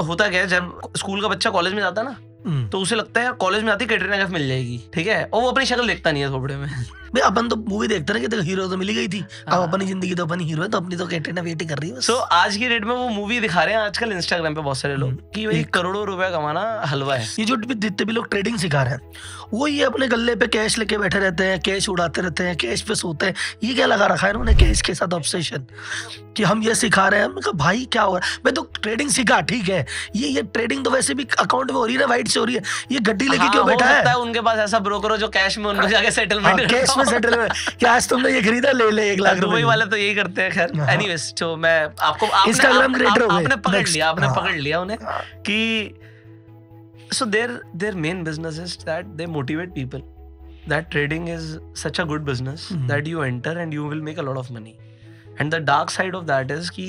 होता क्या है, जब स्कूल का बच्चा कॉलेज में जाता है ना, तो उसे लगता है यार कॉलेज में आती कैटरीना कैफ मिल जाएगी, ठीक है, और वो अपनी शक्ल देखता नहीं है थोपड़े में। भाई अपन तो मूवी देखते ना कि तो हीरो तो मिली गई थी, अब अपनी जिंदगी तो अपनी हीरो है, तो अपनी तो कैटरीना वेट कर रही है। सो आज की डेट में वो मूवी दिखा रहे हैं आजकल इंस्टाग्राम पे बहुत सारे लोग कि भाई करोड़ों रुपए कमाना हलवा है। ये जो जितने भी लोग ट्रेडिंग सिखा रहे हैं वो ये अपने गले पे कैश लेके बैठे रहते हैं, कैश उड़ाते रहते हैं, कैश पे सोते हैं। ये क्या लगा रखा है इन्होंने कैश के साथ ऑब्सेशन, कि हम ये सिखा रहे हैं। मैंने कहा भाई क्या हो रहा है, मैं तो ट्रेडिंग सिखा, ठीक है, ये ट्रेडिंग तो वैसे भी अकाउंट में हो रही है, वाइट से हो रही है, ये गड्डी लेके क्यों बैठा है? उनके पास ऐसा ब्रोकर हो जो कैश में उनको जाके सेटलमेंट, कैश में सेटलमेंट, क्या आज तुमने ये खरीदा, ले ले 1 लाख रुपए। दुबई वाले तो यही करते हैं। खैर एनीवेज, तो मैं आपको इंस्टाग्राम क्रिएटर आपने पकड़ लिया उन्हें कि so their main business is that they motivate people that trading is such a good business that you enter and you will make a lot of money, and the dark side of that is कि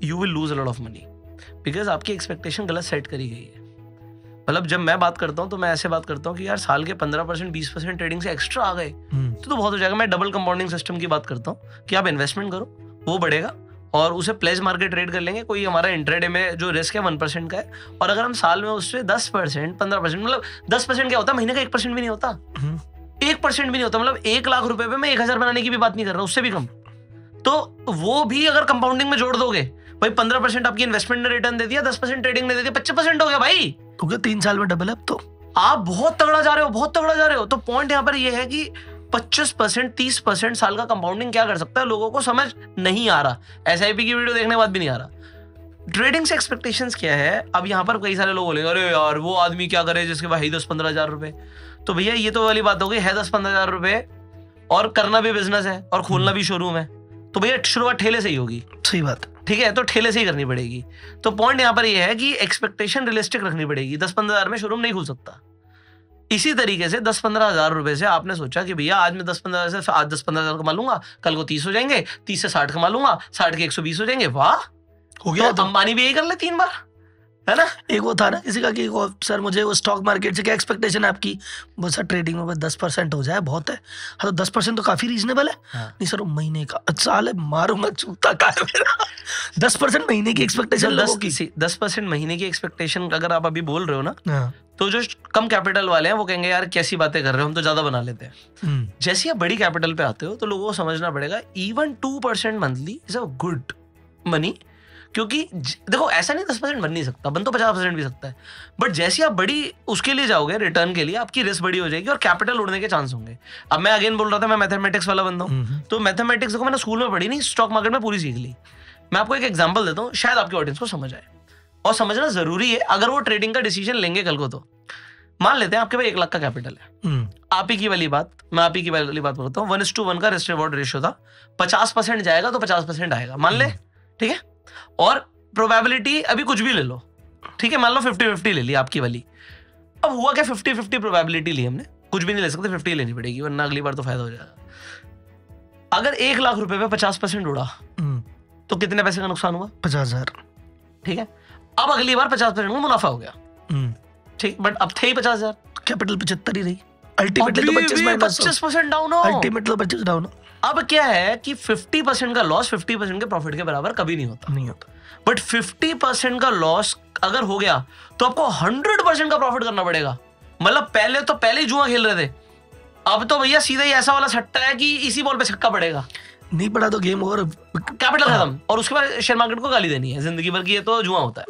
you will lose a lot of money because आपकी expectation गलत set करी गई है। मतलब जब मैं बात करता हूँ तो मैं ऐसे बात करता हूँ कि यार साल के 15% 20% ट्रेडिंग से एक्स्ट्रा आ गए तो बहुत हो जाएगा। मैं डबल कंपाउंडिंग सिस्टम की बात करता हूँ कि आप इन्वेस्टमेंट करो, वो बढ़ेगा और उसे प्लेज मार्केट ट्रेड कर लेंगे। कोई हमारा इंट्राडे में जो रिस्क है 1% का है, और अगर हम साल में उससे 10% 15%, मतलब 10% क्या होता है, महीने का 1% भी नहीं होता, 1% भी नहीं होता। मतलब 1 लाख रुपए पे मैं 1000 बनाने की भी बात नहीं कर रहा, उससे भी कम। तो वो भी अगर कंपाउंडिंग में जोड़ दोगे भाई, 15% आपकी इन्वेस्टमेंट ने रिटर्न दे दिया, 10% ट्रेडिंग ने दे दिया, 25% हो गया भाई, तो 3 साल में डबल अप। तो आप बहुत तगड़ा जा रहे हो, बहुत तगड़ा जा रहे हो। तो पॉइंट यहाँ पर ये है कि 25% 30% साल का कंपाउंडिंग क्या कर सकता है, लोगों को समझ नहीं आ रहा। एसआईपी की वीडियो देखने के बाद भी नहीं आ रहा। ट्रेडिंग से एक्सपेक्टेशंस क्या है। अब यहाँ पर कई सारे लोग बोलेंगे अरे यार वो आदमी क्या करे जिसके पास 10-15 हजार रुपए। तो भैया ये तो वाली बात हो गई है 10-15 हजार रुपए और करना भी बिजनेस है और खोलना भी शोरूम है, तो भैया शुरुआत ठेले से ही होगी। सही बात, ठीक है, तो ठेले से ही करनी पड़ेगी। तो पॉइंट यहाँ पर ये है कि एक्सपेक्टेशन रियलिस्टिक रखनी पड़ेगी। 10-15 हजार में शोरूम नहीं खुल सकता। इसी तरीके से 10-15 हजार रुपए से आपने सोचा कि भैया आज मैं 10-15 हजार से आज 10-15 हजार कमा लूंगा, कल को 30 हो जाएंगे, 30 से 60 कमा लूंगा, 60 के 120 हो जाएंगे, वाह हो गया। तो अंबानी भी यही कर ले 3 बार, है ना। एक वो था ना किसी का कि सर मुझे वो स्टॉक मार्केट से क्या एक्सपेक्टेशन है आपकी, वो सर ट्रेडिंग में 10% हो जाए बहुत है। हाँ तो 10% तो काफी रीजनेबल है। नहीं सर वो महीने का, साल है मारूंगा चूता का है मेरा। 10% महीने की एक्सपेक्टेशन, 10% महीने की एक्सपेक्टेशन अगर आप अभी बोल रहे हो ना, तो जो कम कैपिटल वाले हैं वो कहेंगे यार कैसी बातें कर रहे हो, हम तो ज्यादा बना लेते हैं। जैसे आप बड़ी कैपिटल पे आते हो तो लोगों को समझना पड़ेगा even 2% monthly is a good money. क्योंकि देखो ऐसा नहीं 10% बन नहीं सकता, बन तो 50% भी सकता है, बट जैसे आप बड़ी उसके लिए जाओगे रिटर्न के लिए, आपकी रिस्क बड़ी हो जाएगी और कैपिटल उड़ने के चांस होंगे। अब मैं अगेन बोल रहा था मैं मैथमेटिक्स वाला बंदा हूँ, तो मैथमेटिक्स देखो मैंने स्कूल में पढ़ी नहीं, स्टॉक मार्केट में पूरी सीख ली। मैं आपको एक एग्जाम्पल देता हूँ, शायद आपके ऑडियंस को समझ आए, और समझना जरूरी है अगर वो ट्रेडिंग का डिसीजन लेंगे कल को। तो मान लेते हैं आपके पास 1 लाख का कैपिटल है, आप ही की वाली बात, मैं आप ही की वाली बात बोलता हूँ, 1:1 का रिस्क रिवॉर्ड रेशियो था, 50% जाएगा तो 50% आएगा, मान ले, ठीक है। और प्रोबेबिलिटी अभी कुछ भी ले लो, ठीक है, मान लो 50-50 ले ली आपकी वाली। अब हुआ क्या, 50-50 प्रोबेबिलिटी ली हमने, कुछ भी नहीं ले सकते, 50 लेनी पड़ेगी वरना अगली बार तो फायदा हो जाएगा। अगर 1 लाख रुपए पे 50% उड़ा तो कितने पैसे का नुकसान हुआ, 50,000, ठीक है। अब अगली बार 50% का मुनाफा हो गया, ठीक, बट अब थे ही 50,000, कैपिटल 75 ही रही, अल्टीमेटली तो 25% डाउन हो, अल्टीमेटली तो 25 डाउन हो। अब क्या है कि 50% का लॉस 50% के प्रॉफिट के बराबर कभी नहीं होता, बट 50% का लॉस अगर हो गया तो आपको 100% का प्रॉफिट करना पड़ेगा। मतलब पहले ही जुआ खेल रहे थे, अब तो भैया सीधा ही ऐसा वाला सट्टा है कि इसी बॉल पे छक्का पड़ेगा, नहीं पड़ा तो गेम ओवर, कैपिटल खत्म, और उसके बाद शेयर मार्केट को गाली देनी है जिंदगी भर की, ये तो जुआ होता है।